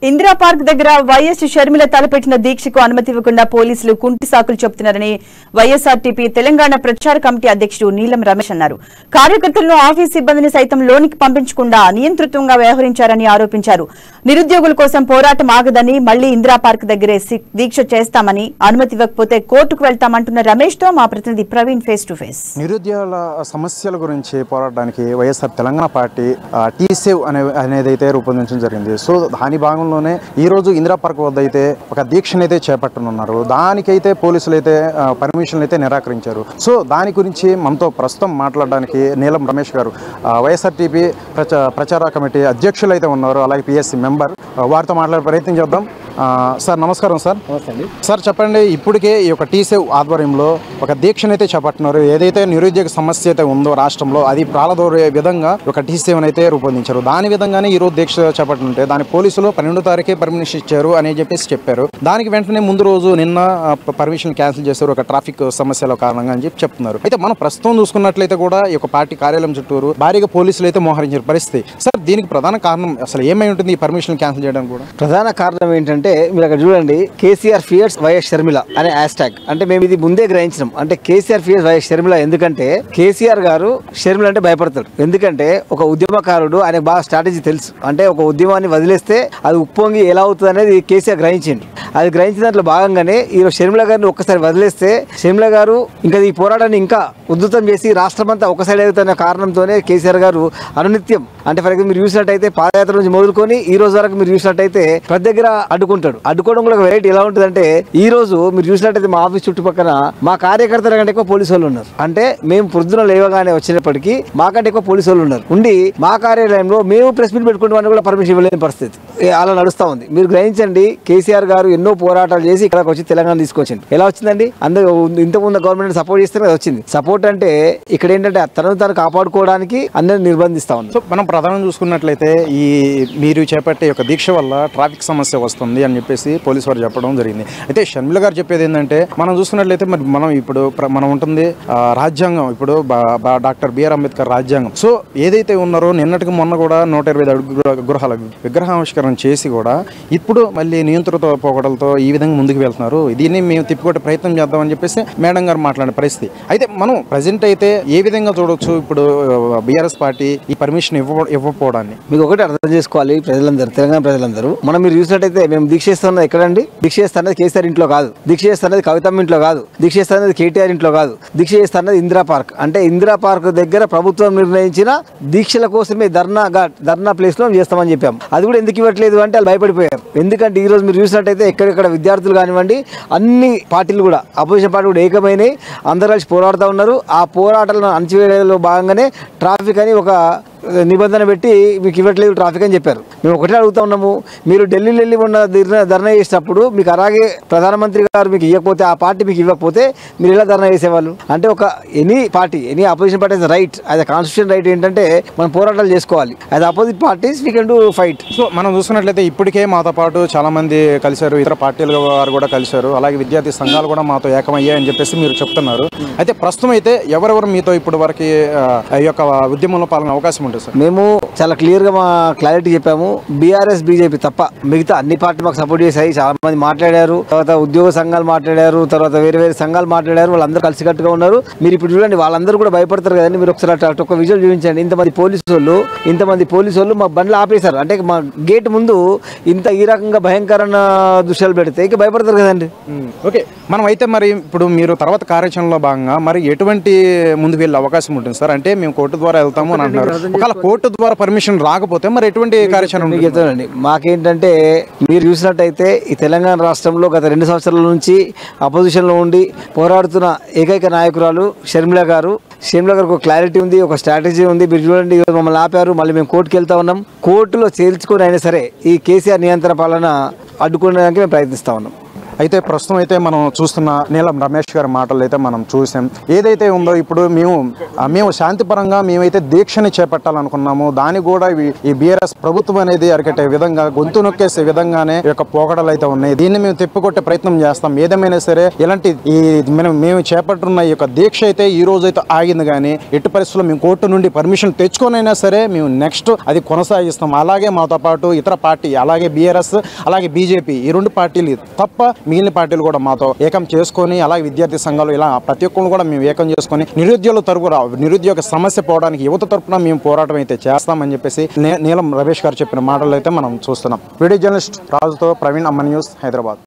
Indira park దగ్గర YS Sharmila తలపెట్టిన దీక్షకు అనుమతి ఇవ్వకుండా పోలీసులు కుంటి సాకులు చెబుతున్నారని వైఎస్ఆర్టీపీ తెలంగాణ ప్రచార కమిటీ అధ్యక్షుడు నీలం రమేష్ అన్నారు. కార్యకర్తలను ఆఫీస్ సిబ్బందిని సైతం లోనికి పంపించకుండా నియంతృత్వంగా వ్యవహరించారని ఆరోపించారు. నిరుద్యోగుల కోసం పోరాటం ఆగదని మళ్లీ ఇందిరా పార్క్ దగ్గరే దీక్ష చేస్తామని, అనుమతి ఇవ్వకపోతే కోర్టుకు వెళ్తామంటున్న రమేష్ తో మా ప్రతినిధి ప్రవీణ్ ఫేస్ టు ఫేస్. నిరుద్యోగుల సమస్యల గురించి పోరాడడానికి వైఎస్ఆర్ తెలంగాణ పార్టీ టీసేవ్ అనేదైతే రూపొందించడం జరిగింది. సో దాని భాగంలోనే ఈ రోజు ఇందిరా పార్క్ వద్ద అయితే ఒక దీక్షనైతే చేపట్టనున్నారు. దానికైతే పోలీసులు అయితే పర్మిషన్లు అయితే నిరాకరించారు. సో దాని గురించి మనతో ప్రస్తుతం మాట్లాడడానికి నీలం రమేష్ గారు వైఎస్ఆర్టీపీ ప్రచార కమిటీ అధ్యక్షులు అయితే ఉన్నారు, అలాగే పిఎస్సి మెంబర్. వారితో మాట్లాడే ప్రయత్నం చేద్దాం. సార్ నమస్కారం. సార్ నమస్తే. సార్ చెప్పండి, ఇప్పటికే ఈ యొక్క టీసేవ్ ఆధ్వర్యంలో ఒక దీక్షనైతే చేపట్టినారు. ఏదైతే నిరుద్యోగ సమస్య అయితే ఉందో రాష్ట్రంలో అది ప్రాళదోరే విధంగా ఒక టీసేవ్ అయితే రూపొందించారు. దాని విధంగానే ఈ రోజు దీక్ష చేపట్టుంటే దాని పోలీసులు 12వ తారీఖే పర్మిషన్ ఇచ్చారు అని చెప్పేసి చెప్పారు. దానికి వెంటనే ముందు రోజు నిన్న పర్మిషన్ క్యాన్సిల్ చేశారు, ఒక ట్రాఫిక్ సమస్యల కారణంగా అని చెప్తున్నారు. అయితే మనం ప్రస్తుతం చూసుకున్నట్లయితే కూడా ఈ యొక్క పార్టీ కార్యాలయం చుట్టూరు భారీగా పోలీసులు అయితే మోహరించిన పరిస్థితి. సార్ దీనికి ప్రధాన కారణం అసలు ఏమై ఉంటుంది? ఈ పర్మిషన్ క్యాన్సిల్ చేయడానికి కూడా ప్రధాన కారణం ఏంటంటే మీరు అక్కడ చూడండి, కేసీఆర్ ఫియర్స్ వైఎస్ షర్మిల అనే హ్యాష్ ట్యాగ్. అంటే మేము ఇది ముందే గ్రహించినాం. అంటే కేసీఆర్ ఫియర్స్ వైఎస్ షర్మిల ఎందుకంటే కేసీఆర్ గారు షర్మిల అంటే భయపడతాడు. ఎందుకంటే ఒక ఉద్యమకారుడు, ఆయనకు బాగా స్ట్రాటజీ తెలుసు. అంటే ఒక ఉద్యమాన్ని వదిలేస్తే అది ఉప్పొంగి ఎలా అవుతుంది అనేది కేసీఆర్ గ్రహించింది. అది గ్రహించిన దాంట్లో భాగంగానే ఈరోజు షర్మిల గారిని ఒక్కసారి వదిలేస్తే షర్మిల గారు ఇంకా ఈ పోరాటాన్ని ఇంకా ఉధృతం చేసి రాష్ట్రమంతా ఒకసారి అవుతున్న కారణంతోనే కేసీఆర్ గారు అనునిత్యం, అంటే ఫర్ ఎగ్జాంపుల్ మీరు చూసినట్టయితే పాదయాత్ర నుంచి మొదలుకొని ఈ రోజు వరకు మీరు చూసినట్టయితే ప్రతి దగ్గర అడ్డుకోవడం కూడా ఒక వెరైటీ ఎలా ఉంటుందంటే, ఈ రోజు మీరు చూసినట్టయితే మా ఆఫీస్ చుట్టుపక్కల మా కార్యకర్తల కంటే ఎక్కువ పోలీసు వాళ్ళు ఉన్నారు. అంటే మేము పొద్దున లేవగానే వచ్చినప్పటికీ మాకంటే ఎక్కువ పోలీసు వాళ్ళు ఉన్నారు. ఉండి మా కార్యాలయంలో మేము ప్రెస్ మీట్ పెట్టుకుంటామని కూడా పర్మిషన్ ఇవ్వలేని పరిస్థితి అలా నడుస్తా ఉంది. మీరు గ్రహించండి, కేసీఆర్ గారు ఎన్నో పోరాటాలు చేసి ఇక్కడికి వచ్చి తెలంగాణ తీసుకొచ్చింది. ఎలా వచ్చిందండి? అందరూ ఇంతకుముందు గవర్నమెంట్ సపోర్ట్ చేస్తేనే వచ్చింది. సపోర్ట్ అంటే ఇక్కడ ఏంటంటే తనను తను కాపాడుకోవడానికి అందరిని నిర్బంధిస్తా ఉంది. సో మనం ప్రధానం చూసుకున్నట్లయితే ఈ మీరు చేపట్టే ఒక దీక్ష వల్ల ట్రాఫిక్ సమస్య వస్తుంది అని చెప్పేసి పోలీసు వారు చెప్పడం జరిగింది. అయితే షర్మిల గారు చెప్పేది ఏంటంటే, మనం చూసుకున్నట్లయితే మరి మనం ఇప్పుడు మనం ఉంటుంది రాజ్యాంగం, ఇప్పుడు డాక్టర్ బిఆర్ అంబేద్కర్ రాజ్యాంగం. సో ఏదైతే ఉన్నారో నిన్నటికి మొన్న కూడా 125 గృహాల విగ్రహావిష్కరణ చేసి కూడా ఇప్పుడు మళ్ళీ నియంత్రిత పోకడలతో ఈ విధంగా ముందుకు వెళ్తున్నారు. దీన్ని మేము తిప్పుకొట్టే ప్రయత్నం చేద్దామని చెప్పేసి మేడం గారు మాట్లాడే పరిస్థితి. అయితే మనం ప్రజెంట్ అయితే ఏ విధంగా చూడవచ్చు ఇప్పుడు బీఆర్ఎస్ పార్టీ ఈ పర్మిషన్ ఇవ్వకపోవడాన్ని? మీకు ఒకటి అర్థం చేసుకోవాలి ప్రజలందరూ, తెలంగాణ ప్రజలందరూ. మనం మీరు చూసినట్టయితే మేము దీక్ష చేస్తున్నది ఎక్కడండి? దీక్ష చేస్తున్నది కేసీఆర్ ఇంట్లో కాదు, దీక్ష చేస్తున్నది కవితమ్మ ఇంట్లో కాదు, దీక్ష చేస్తున్నది కేటీఆర్ ఇంట్లో కాదు, దీక్ష చేస్తున్నది ఇందిరా పార్క్. అంటే ఇందిరా పార్క్ దగ్గర ప్రభుత్వం నిర్ణయించిన దీక్షల కోసమే ధర్నా ప్లేస్ లో చేస్తామని చెప్పాం. అది కూడా ఎందుకు ఇవ్వట్లేదు అంటే వాళ్ళు భయపడిపోయారు. ఎందుకంటే ఈ రోజు మీరు చూసినట్టయితే ఎక్కడెక్కడ విద్యార్థులు కానివ్వండి, అన్ని పార్టీలు కూడా, అపోజిషన్ పార్టీ కూడా ఏకమైనవి, అందరూ కలిసి పోరాడుతూ ఉన్నారు. ఆ పోరాటాలను అణచివేయడంలో భాగంగానే ట్రాఫిక్ అని ఒక నిబంధన పెట్టి మీకు ఇవ్వట్లేదు ట్రాఫిక్ అని చెప్పారు. మేము ఒకటే అడుగుతా ఉన్నాము, మీరు ఢిల్లీలో వెళ్ళి ఉన్న ధర్నా చేసినప్పుడు మీకు అలాగే ప్రధానమంత్రి గారు మీకు ఇవ్వకపోతే, ఆ పార్టీ మీకు ఇవ్వకపోతే మీరు ఎలా ధర్నా చేసేవాళ్ళు? అంటే ఒక ఎనీ అపోజిషన్ పార్టీ రైట్, అది కాన్స్టిట్యూషన్ రైట్ ఏంటంటే మనం పోరాటాలు చేసుకోవాలి. అది opposite parties we can do fight. So మనం చూసుకున్నట్లయితే ఇప్పటికే మాతో పాటు చాలా మంది కలిశారు, ఇతర పార్టీల వారు కూడా కలిశారు, అలాగే విద్యార్థి సంఘాలు కూడా మాతో ఏకమయ్యాయని చెప్పేసి మీరు చెప్తున్నారు. అయితే ప్రస్తుతం అయితే ఎవరెవరు మీతో ఇప్పటి వరకు ఈ యొక్క ఉద్యమంలో పాల్గొనే అవకాశం ఉంటుంది? మేము చాలా క్లియర్ గా మా క్లారిటీ చెప్పాము. బీఆర్ఎస్ బీజేపీ తప్ప మిగతా అన్ని పార్టీలు మాకు సపోర్ట్ చేశాయి. చాలా మంది మాట్లాడారు, తర్వాత ఉద్యోగ సంఘాలు మాట్లాడారు, తర్వాత వేరే సంఘాలు మాట్లాడారు. వాళ్ళందరూ కలిసికట్టుగా ఉన్నారు. మీరు ఇప్పుడు చూడండి, వాళ్ళందరూ కూడా భయపడతారు కదండి. మీరు ఒకసారి ఒక విజువల్ చూపించండి. ఇంతమంది పోలీసు వాళ్ళు మా బండ్లు ఆపేశారు. అంటే మా గేట్ ముందు ఇంత ఈ రకంగా భయంకరమైన దృశ్యాలు పెడితే ఇక భయపడతారు కదండి. ఓకే, మనం అయితే మరి ఇప్పుడు మీరు తర్వాత కార్యాచరణలో భాగంగా మరి ఎటువంటి ముందుకు వెళ్ళే అవకాశం ఉంటుంది సార్? అంటే మేము కోర్టు ద్వారా వెళ్తాము అని అంటున్నారు. ఒకవేళ కోర్టు ద్వారా పర్మిషన్ రాకపోతే మరి ఎటువంటి కార్యాచరణ చెప్తానండి? మాకేంటంటే మీరు చూసినట్టయితే ఈ తెలంగాణ రాష్ట్రంలో గత 2 సంవత్సరాల నుంచి అపోజిషన్ లో ఉండి పోరాడుతున్న ఏకైక నాయకురాలు షర్మిల గారు. షర్మిల గారికి ఒక క్లారిటీ ఉంది, ఒక స్ట్రాటజీ ఉంది. మీరు చూడండి, మమ్మల్ని ఆపారు, మళ్ళీ మేము కోర్టుకి వెళ్తా ఉన్నాం. కోర్టులో చేల్చుకొని అయినా సరే ఈ కేసీఆర్ నియంత్రణ పాలన అడ్డుకోవడానికి మేము ప్రయత్నిస్తా ఉన్నాం. అయితే ప్రస్తుతం అయితే మనం చూస్తున్న నీలం రమేష్ గారి మాటలు అయితే మనం చూసాం. ఏదైతే ఉందో ఇప్పుడు మేము శాంతిపరంగా మేమైతే దీక్షని చేపట్టాలనుకున్నాము. దానికి కూడా ఈ బీఆర్ఎస్ ప్రభుత్వం అనేది అరికట్టే విధంగా, గొంతు నొక్కేసే విధంగానే ఈ యొక్క పోకడలు అయితే ఉన్నాయి. దీన్ని మేము తిప్పికొట్టే ప్రయత్నం చేస్తాం. ఏదేమైనా సరే ఇలాంటి మేము చేపట్టున్న ఈ యొక్క దీక్ష అయితే ఈ రోజు అయితే ఆగింది. కానీ ఎట్టి పరిస్థితుల్లో మేము కోర్టు నుండి పర్మిషన్ తెచ్చుకొనైనా సరే మేము నెక్స్ట్ అది కొనసాగిస్తాం. అలాగే మాతో పాటు ఇతర పార్టీ, అలాగే బీఆర్ఎస్, అలాగే బీజేపీ, ఈ 2 పార్టీలు తప్ప మిగిలిన పార్టీలు కూడా మాతో ఏకం చేసుకొని, అలాగే విద్యార్థి సంఘాలు, ఇలా ప్రతి ఒక్కరు కూడా మేము ఏకం చేసుకొని నిరుద్యోగ సమస్య పోవడానికి యువత తరపున మేము పోరాటం అయితే చేస్తామని చెప్పేసి నీలం రమేష్ గారు చెప్పిన మాటలు అయితే మనం చూస్తున్నాం. వీడియో జర్నలిస్ట్ రాజుతో ప్రవీణ్, అమ్మ న్యూస్, హైదరాబాద్.